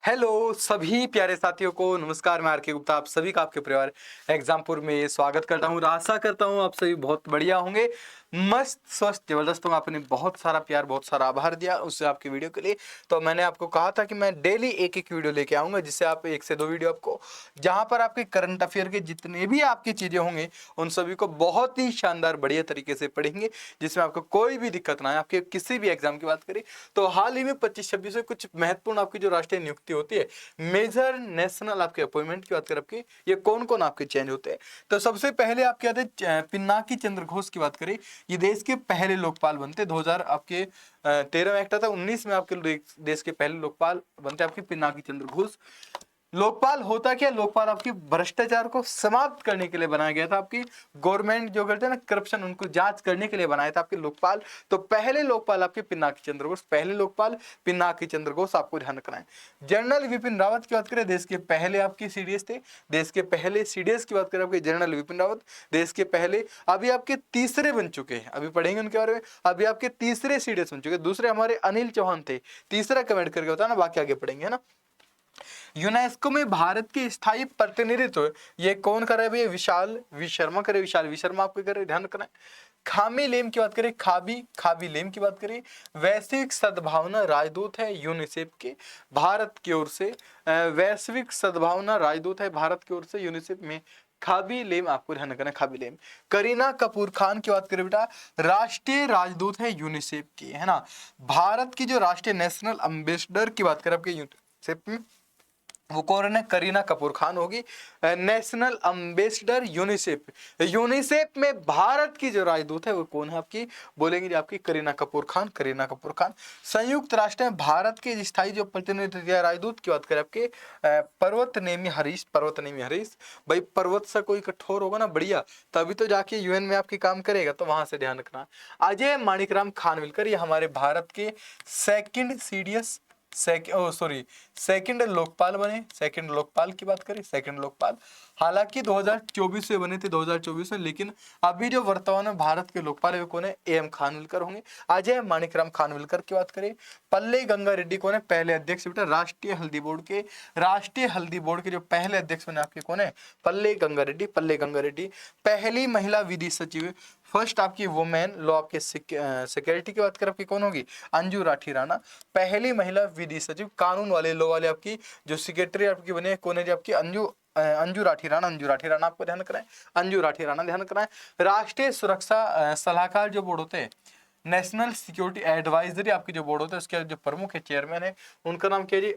Hello सभी प्यारे साथियों को नमस्कार। मैं आर.के. गुप्ता आप सभी का आपके परिवार एग्जामपुर में स्वागत करता हूँ। आशा करता हूँ आप सभी बहुत बढ़िया होंगे, मस्त स्वस्थ जबरदस्त होंगे। आपने बहुत सारा प्यार बहुत सारा आभार दिया उससे आपके वीडियो के लिए। तो मैंने आपको कहा था कि मैं डेली एक एक वीडियो लेके आऊँगा, जिससे आप 1 से 2 वीडियो आपको जहाँ पर आपके करंट अफेयर के जितने भी आपकी चीज़ें होंगे उन सभी को बहुत ही शानदार बढ़िया तरीके से पढ़ेंगे, जिसमें आपको कोई भी दिक्कत ना आए। आपके किसी भी एग्जाम की बात करें तो हाल ही में 25-26 में कुछ महत्वपूर्ण आपकी जो राष्ट्रीय नियुक्ति होती है, मेजर नेशनल आपके अपॉइंटमेंट की बात करें आपकी, ये कौन कौन आपके चेंज होते हैं। तो सबसे पहले आपके आते हैं पिनाकी चंद्र घोष की बात करें, ये देश के पहले लोकपाल बनते 2000 आपके 13 में एक्ट आता, 19 में आपके देश के पहले लोकपाल बनते आपके पिनाकी चंद्र घोष। लोकपाल होता क्या, लोकपाल आपकी भ्रष्टाचार को समाप्त करने के लिए बनाया गया था। आपकी गवर्नमेंट जो करते हैं ना करप्शन, उनको जांच करने के लिए बनाया था आपके लोकपाल। तो पहले लोकपाल आपके पिनाकी चंद्र घोष, पहले लोकपाल पिनाकी चंद्र घोष, आपको ध्यान रखना है। जनरल विपिन रावत की बात करें, देश के पहले आपके सीडीएस थे। देश के पहले सीडीएस की बात करें आपके जनरल विपिन रावत, देश के पहले, अभी आपके तीसरे बन चुके हैं, अभी पढ़ेंगे उनके बारे में। अभी आपके तीसरे सीडीएस बन चुके, दूसरे हमारे अनिल चौहान थे। तीसरा कमेंट करके होता है ना, बाकी आगे पढ़ेंगे है ना। यूनेस्को में भारत के स्थायी प्रतिनिधित्व ये कौन कर रहा है भैया, विशाल विशर्मा करे, विशाल विशर्मा आपको कर रहे, ध्यान रखना है। खामी लेम की बात करें, खाबी लेम की बात करें, वैश्विक सद्भावना राजदूत है यूनिसेफ के भारत की ओर से। वैश्विक सद्भावना राजदूत है भारत की ओर से यूनिसेफ में खाबी लेम, आपको ध्यान रखना है खाबी लेम। करीना कपूर खान की बात करें बेटा, राष्ट्रीय राजदूत है यूनिसेफ की, है ना। भारत की जो राष्ट्रीय नेशनल एम्बेसडर की बात करें आपके यूनिसेफ में, वो कौन है, करीना कपूर खान होगी नेशनल एम्बेसडर यूनिसेफ। यूनिसेफ में भारत की जो राजदूत है वो कौन है आपकी, बोलेंगे आपकी करीना कपूर खान, करीना कपूर खान। संयुक्त राष्ट्र में भारत के स्थायी जो प्रतिनिधि राजदूत की बात करें आपके पर्वत नेमी हरीश, पर्वत नेमी हरीश। भाई पर्वत से कोई कठोर होगा ना बढ़िया, तभी तो जाके यूएन में आपकी काम करेगा, तो वहां से ध्यान रखना। अजय माणिकराम खानविलकर, ये हमारे भारत के सेकंड सीडीएस सेकंड लोकपाल बने। सेकंड लोकपाल की बात करें, सेकंड लोकपाल, हालांकि 2024 में बने थे, 2024 में, लेकिन अभी जो वर्तमान में भारत के लोकपाल है वो कौन है, एम खानविलकर होंगे। अजय माणिकराम खानविलकर की बात करें। पल्ले गंगा रेड्डी कौन है, पहले अध्यक्ष बेटा राष्ट्रीय हल्दी बोर्ड के, राष्ट्रीय हल्दी बोर्ड के जो पहले अध्यक्ष बने आपके कौन है, पल्ले गंगा रेड्डी, पल्ले गंगा रेड्डी। पहली महिला विधि सचिव, फर्स्ट आपकी वुमेन लॉ आपके सिक्योरिटी की बात करें आपकी कौन होगी, अंजू राठी राणा। पहली महिला विधि सचिव कानून वाले लॉ वाले आपकी जो सेक्रेटरी आपकी बने कौन है जी, आपकी अंजू राठी राणा, अंजू राठी राणा आपको ध्यान रखना है, अंजू राठी राणा ध्यान रखना है। राष्ट्रीय सुरक्षा सलाहकार जो बोर्ड होते हैं, नेशनल सिक्योरिटी एडवाइजरी आपके जो बोर्ड होते हैं, उसके जो प्रमुख है चेयरमैन है, उनका नाम क्या है जी,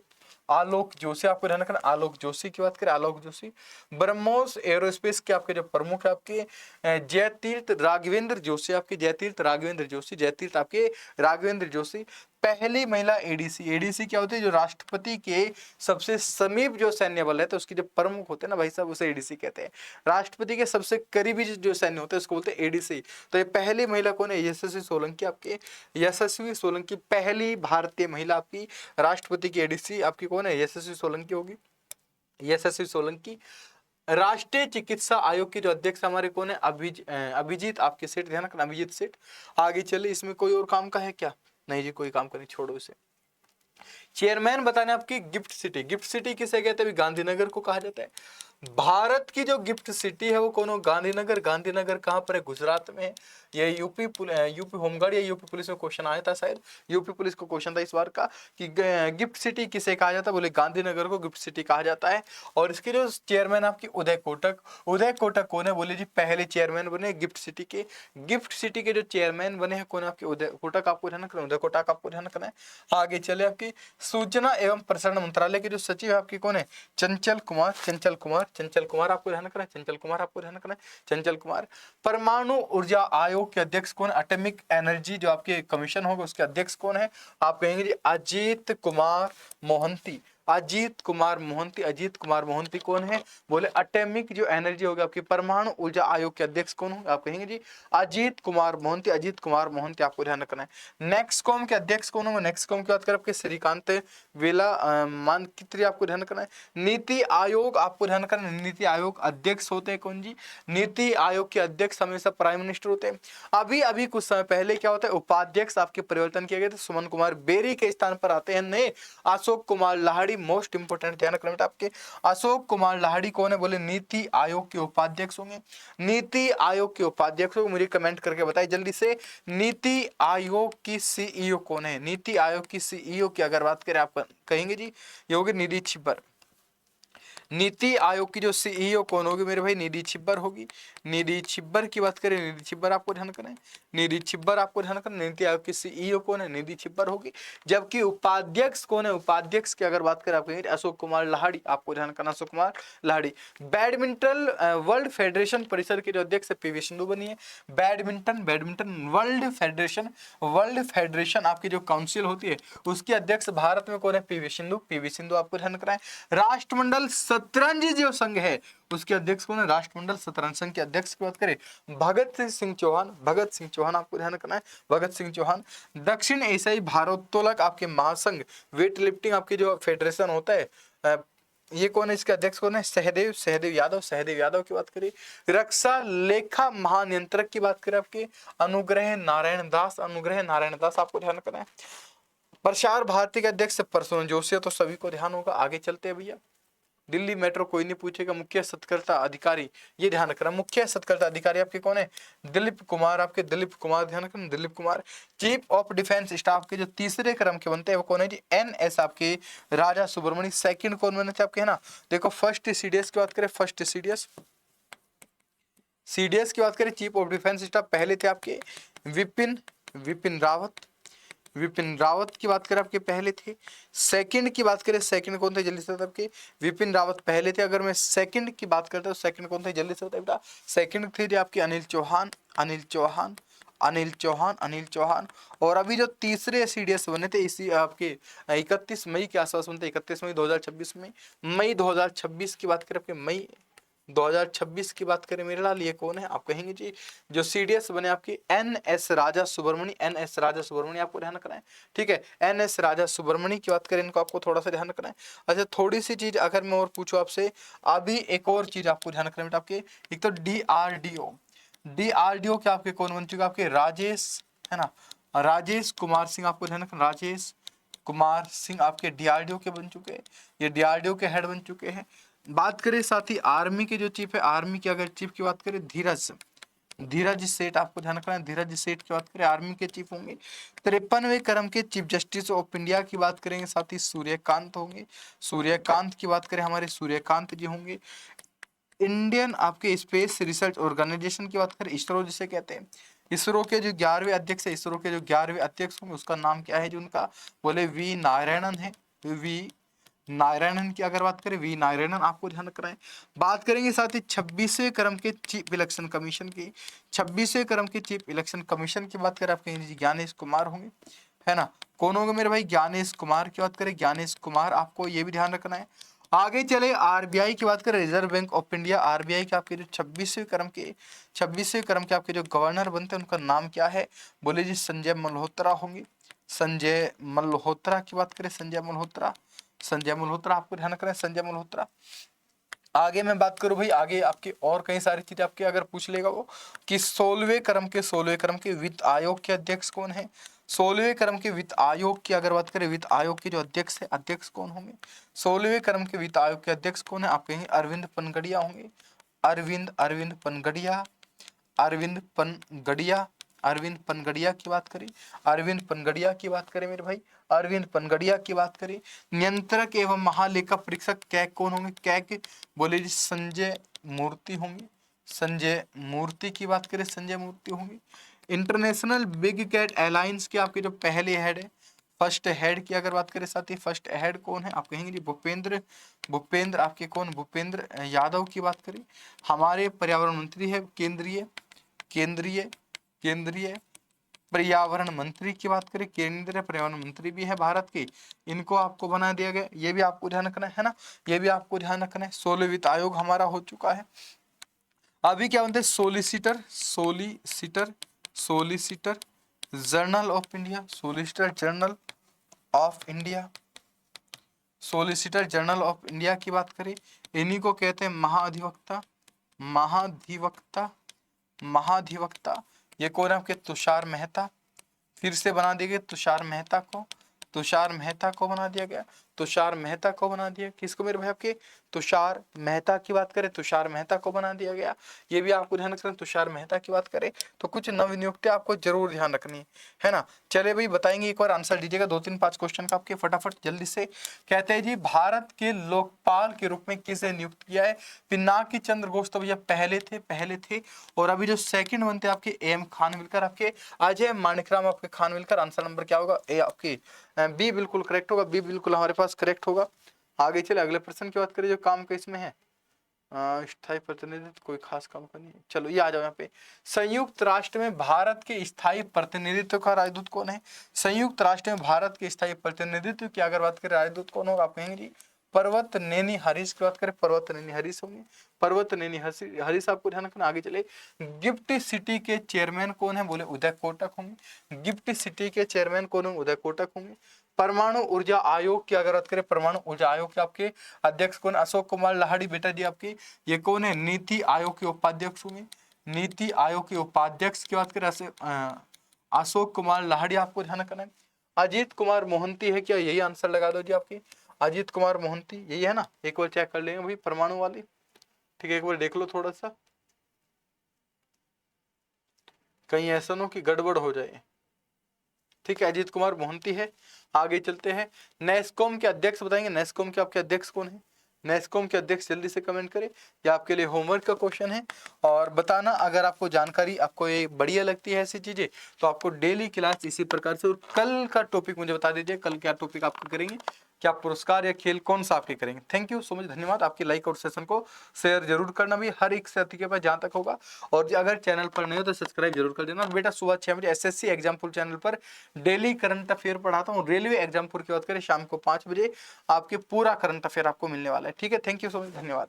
आलोक जोशी, आपको ध्यान रखना, आलोक जोशी की बात करें, आलोक जोशी। ब्रह्मोस एरोस्पेस के आपके जो प्रमुख है आपके जयतीर्थ राघवेंद्र जोशी, आपके जयतीर्थ राघवेंद्र जोशी, जयतीर्थ आपके राघवेंद्र जोशी। पहली महिला एडीसी, एडीसी क्या होती है, जो राष्ट्रपति के सबसे समीप जो सैन्य बल है, तो उसके जो प्रमुख होते हैं ना भाई साहब, उसे एडीसी कहते हैं। राष्ट्रपति के सबसे करीबी जो सैन्य होते हैं उसको बोलते हैं एडीसी। तो ये पहली महिला कौन है, यशस्वी सोलंकी, आपके यशस्वी सोलंकी, पहली भारतीय महिला आपकी राष्ट्रपति की एडीसी आपकी कौन है, यशस्वी सोलंकी होगी, यशस्वी सोलंकी। राष्ट्रीय चिकित्सा आयोग के जो अध्यक्ष हमारे कौन है, अभिजीत आपके सेठ, ध्यान रखना अभिजीत सेठ। आगे चले, इसमें कोई और काम का है क्या, नहीं जी कोई काम का नहीं, छोड़ो इसे। चेयरमैन बताने आपकी गिफ्ट सिटी, गिफ्ट सिटी किसे कहते हैं, गांधीनगर को कहा जाता है। भारत की जो गिफ्ट सिटी है वो कौन हो, गांधीनगर। गांधीनगर कहाँ पर है, गुजरात में है। ये यूपी होमगार्ड या यूपी पुलिस में क्वेश्चन आया था शायद, यूपी पुलिस को क्वेश्चन था इस बार का कि गिफ्ट सिटी किसे कहा जाता है, बोले गांधीनगर को गिफ्ट सिटी कहा जाता है। और इसके जो चेयरमैन आपकी उदय कोटक, उदय कोटक कौन है, बोले जी पहले चेयरमैन बने गिफ्ट सिटी के। गिफ्ट सिटी के जो चेयरमैन बने हैं कौन है, आपके उदय कोटक, आपको ध्यान रखना, उदय कोटक आपको ध्यान रखना है। आगे चले, आपकी सूचना एवं प्रसारण मंत्रालय के जो सचिव है आपकी कौन है, चंचल कुमार, चंचल कुमार, चंचल कुमार आपको ध्यान रखना है, चंचल कुमार आपको ध्यान रखना है, चंचल कुमार। परमाणु ऊर्जा आयोग के अध्यक्ष कौन, एटॉमिक एनर्जी जो आपके कमीशन होगा उसके अध्यक्ष कौन है, आप कहेंगे जी अजीत कुमार मोहंती, अजीत कुमार मोहंती। अजीत कुमार मोहंती कौन है, बोले एटॉमिक जो एनर्जी होगी आपकी परमाणु ऊर्जा आयोग के अध्यक्ष कौन होंगे, आप कहेंगे जी अजीत कुमार मोहंती, अजीत कुमार मोहंती आपको ध्यान रखना है। नेक्सकॉम के अध्यक्ष कौन होंगे, नेक्सकॉम की बात करें आपके श्रीकांत वेला मानकित्री, आपको ध्यान रखना है। नीति आयोग आपको ध्यान रखना है, नीति आयोग अध्यक्ष होते हैं कौन जी, नीति आयोग के अध्यक्ष हमेशा प्राइम मिनिस्टर होते हैं। अभी अभी कुछ समय पहले क्या होता है, उपाध्यक्ष आपके परिवर्तन किए गए थे, सुमन कुमार बेरी के स्थान पर आते हैं नए अशोक कुमार लाहिड़ी लाहिड़ी, मोस्ट इंपोर्टेंट ध्यान रखना बेटा आपके। अशोक कुमार लाहिड़ी कौन है, बोले नीति आयोग के उपाध्यक्ष होंगे। नीति आयोग के उपाध्यक्ष होंगे, मुझे कमेंट करके बताइए जल्दी से, नीति आयोग की सीईओ कौन है। नीति आयोग की सीईओ की अगर बात करें आप कहेंगे जी ये होगी निधि छिब्बर। नीति आयोग की जो सीईओ कौन होगी मेरे भाई, निधि छिब्बर होगी। निधि छिब्बर की बात करें, निधि छिब्बर आपको ध्यान करना है, निधि छिब्बर आपको ध्यान करना। नीति आयोग की सीईओ कौन है, निधि छिब्बर होगी। जबकि उपाध्यक्ष कौन है, उपाध्यक्ष की अगर बात करें आप कहेंगे अशोक कुमार लाहिड़ी, आपको ध्यान करना Ashok Kumar Lahiri. Badminton world federation परिषद के जो अध्यक्ष पीवी सिंधु बनी है। बैडमिंटन वर्ल्ड फेडरेशन आपकी जो काउंसिल होती है उसकी अध्यक्ष भारत में कौन है, पीवी सिंधु। पीवी सिंधु आपको ध्यान कराएं। राष्ट्रमंडल शतरंज जो संघ है उसके अध्यक्ष कौन है, राष्ट्रमंडल शतरंज संघ के अध्यक्ष की बात करें भगत सिंह चौहान। भगत सिंह चौहान आपको ध्यान रखना है, भगत सिंह चौहान। दक्षिण एशियाई भारोत्तोलक आपके महासंघ, वेट लिफ्टिंग आपके जो फेडरेशन होता है ये कौन है, इसके अध्यक्ष कौन है, सहदेव यादव की बात करें। रक्षा लेखा महानियंत्रक की बात करें आपके अनुग्रह नारायण दास आपको ध्यान रखना है। प्रसार भारती के अध्यक्ष प्रसून जोशी, तो सभी को ध्यान होगा। आगे चलते हैं भैया, दिल्ली मेट्रो कोई नहीं पूछेगा। मुख्य सत्कर्ता अधिकारी, ये ध्यान रखना, मुख्य सत्कर्ता अधिकारी आपके कौन है, दिलीप कुमार, आपके दिलीप कुमार ध्यान रखना, Dilip Kumar. Chief of defence staff के जो तीसरे क्रम के बनते हैं वो कौन है जी, एनएस आपके राजा सुब्रमण्य। सेकंड कौन बने थे आपके, है ना, देखो फर्स्ट सीडीएस की बात करें, फर्स्ट सीडीएस की बात करें, चीफ ऑफ डिफेंस स्टाफ पहले थे आपके विपिन रावत की बात करें आपके पहले थे। सेकंड की बात करें, सेकंड कौन थे जल्दी से आपके, विपिन रावत पहले थे। अगर मैं सेकंड की बात करता हूँ सेकंड कौन थे जल्दी से बताइए बेटा, सेकंड थे जी आपके अनिल चौहान। और अभी जो तीसरे सीडीएस बने थे इसी आपके 31 मई के आसपास बनते, 31 मई 2026 में, मई 2026 की बात करें आपके, मई 2026 की बात करें मेरे लाल, ये कौन है आप कहेंगे जी, जो सीडीएस बने आपकी एनएस राजा सुब्रमण्य आपको ध्यान रखना है। ठीक है, एनएस राजा सुब्रमण्य की बात करें, इनको आपको थोड़ा सा ध्यान रखना है। अच्छा, थोड़ी सी चीज अगर मैं और पूछूं आपसे, अभी एक और चीज आपको ध्यान रखना है आपके, एक तो डीआरडीओ के आपके कौन बन चुके, आपके राजेश, है ना, राजेश कुमार सिंह आपको ध्यान रखना, राजेश कुमार सिंह आपके डीआरडीओ के बन चुके हैं, ये डीआरडीओ के हेड बन चुके हैं। बात करें साथ ही आर्मी के जो चीफ है, आर्मी की अगर चीफ की बात करें धीरज सेठ, आपको ध्यान रखना है, धीरज सेठ की बात करें आर्मी के चीफ होंगे। 53वें क्रम के चीफ जस्टिस ऑफ इंडिया की बात करेंगे, साथ ही सूर्यकांत होंगे। सूर्यकांत की बात करें, हमारे सूर्यकांत जी होंगे। इंडियन आपके स्पेस रिसर्च ऑर्गेनाइजेशन की बात करें, इसरो जिसे कहते हैं, इसरो के जो 11वें अध्यक्ष है, इसरो के जो 11वें अध्यक्ष होंगे उसका नाम क्या है जो उनका, बोले वी नारायणन है, वी नारायणन की अगर बात करें, वी नारायणन आपको ध्यान रखना है। बात करेंगे साथ ही 26वें क्रम के चीफ इलेक्शन कमीशन की, 26वें क्रम के चीफ इलेक्शन कमीशन की बात करें आप कहेंगे ज्ञानेश कुमार होंगे, है ना, कौन होंगे मेरे भाई, ज्ञानेश कुमार की बात करें, ज्ञानेश कुमार, आपको ये भी ध्यान रखना है। आगे चले आरबीआई की बात करें, reserve bank of India, RBI के आपके जो 26वें क्रम के आपके जो गवर्नर बनते हैं उनका नाम क्या है, बोले जी संजय मल्होत्रा होंगे। संजय मल्होत्रा की बात करें, संजय मल्होत्रा आपको ध्यान रखना है, संजय मल्होत्रा। आगे मैं बात करूं भाई, आगे आपके और कई सारी चीजें आपके अगर पूछ लेगा वो कि 16वें क्रम के वित्त आयोग के अध्यक्ष कौन है। 16वें क्रम के वित्त आयोग की अगर बात करें, वित्त आयोग के जो अध्यक्ष है, अध्यक्ष कौन होंगे, 16वें क्रम के वित्त आयोग के अध्यक्ष कौन है, आप कहेंगे अरविंद पनगड़िया होंगे। अरविंद पनगड़िया की बात करें, मेरे भाई, अरविंद पनगड़िया की बात करें। नियंत्रक एवं महालेखा परीक्षक कैग कौन होंगे, कैग बोले जी संजय मूर्ति होंगे, संजय मूर्ति की बात करें, संजय मूर्ति होंगे। इंटरनेशनल बिग कैट अलायंस के आपके जो पहले हेड है, फर्स्ट हेड की अगर बात करें साथ ही, फर्स्ट हेड कौन है आप कहेंगे जी भूपेंद्र आपके कौन, भूपेंद्र यादव की बात करें। हमारे पर्यावरण मंत्री है केंद्रीय पर्यावरण मंत्री की बात करें, केंद्रीय पर्यावरण मंत्री भी है भारत के, इनको आपको बना दिया गया, ये भी आपको ध्यान रखना है ना, ये भी आपको ध्यान रखना है। 16 वित्त आयोग हमारा हो चुका है। अभी क्या बनते हैं, solicitor journal of India, solicitor journal of India की बात करें, इन्हीं को कहते हैं महाधिवक्ता। ये कौन है आपके, तुषार मेहता, फिर से बना दिए गए तुषार मेहता को बना दिया गया। तुषार मेहता को बना दिया। किसको मेरे भाई? आपके तुषार मेहता की बात करें, तुषार मेहता को बना दिया गया। ये भी आपको ध्यान रखना, तुषार मेहता की बात करें तो कुछ नवनियुक्तियां आपको जरूर ध्यान रखनी है ना। चले भाई बताएंगे, एक बार आंसर दीजिएगा 2-3-5 क्वेश्चन का आपके फटाफट जल्दी से। कहते हैं जी भारत के लोकपाल के रूप में किसे नियुक्त किया है? पिनाकी चंद्र घोष तो भैया पहले थे। और अभी जो सेकंड बनते आपके एम खानविलकर, आपके अजय माणिकराम आपके खानविलकर। आंसर नंबर क्या होगा? ए आपकी बी बिल्कुल करेक्ट होगा, बी बिल्कुल हमारे पास करेक्ट होगा। आगे चले अगले प्रश्न की बात करें, जो काम का इसमें है स्थायी प्रतिनिधित्व, कोई खास काम का नहीं है। चलो ये आ जाओ यहाँ पे। संयुक्त राष्ट्र में भारत के स्थायी प्रतिनिधित्व का राजदूत कौन है? संयुक्त राष्ट्र में भारत के स्थायी प्रतिनिधित्व की अगर बात करें राजदूत कौन होगा? आप कहेंगे जी पर्वत नेनी हरीश की बात करें, पर्वत नेनी हरीश होंगे। पर्वत नेनी हरीश आपको ध्यान रखना। आगे चले, गिफ्ट सिटी के चेयरमैन कौन है? बोले उदय कोटक होंगे। गिफ्ट सिटी के चेयरमैन कौन होंगे? उदय कोटक होंगे। परमाणु ऊर्जा आयोग की अगर बात करें, परमाणु ऊर्जा आयोग के आपके अध्यक्ष कौन? अशोक कुमार लाहिड़ी बेटा जी आपके ये कौन है? नीति आयोग के उपाध्यक्ष होंगे। नीति आयोग के उपाध्यक्ष की बात करें अशोक कुमार लाहिड़ी आपको ध्यान रखना है। अजीत कुमार मोहंती है क्या? यही आंसर लगा दो जी आपके, अजीत कुमार मोहंती यही है ना। एक बार चेक कर लेंगे भाई परमाणु वाली, ठीक है एक बार देख लो थोड़ा सा, कहीं ऐसा ना कि गड़बड़ हो जाए। ठीक है अजीत कुमार मोहंती है। आगे चलते हैं, नेस्कॉम के अध्यक्ष बताएंगे। नेस्कॉम के आपके अध्यक्ष कौन है? नेस्कॉम के अध्यक्ष जल्दी से कमेंट करें, ये आपके लिए होमवर्क का क्वेश्चन है। और बताना अगर आपको जानकारी, आपको ये बढ़िया लगती है ऐसी चीजें, तो आपको डेली क्लास इसी प्रकार से। और कल का टॉपिक मुझे बता दीजिए, कल क्या टॉपिक आपको करेंगे, क्या पुरस्कार या खेल कौन सा आपके करेंगे। थैंक यू सो मच, धन्यवाद। आपकी लाइक और सेशन को शेयर जरूर करना भी, हर एक साथी के पास जहां तक होगा। और अगर चैनल पर नहीं हो तो सब्सक्राइब जरूर कर देना। बेटा सुबह 6 बजे एसएससी एग्जामपुर चैनल पर डेली करंट अफेयर पढ़ाता हूँ। रेलवे एग्जामपुर की बात करें शाम को 5 बजे आपके पूरा करंट अफेयर आपको मिलने वाला है। ठीक है, थैंक यू सो मच, धन्यवाद।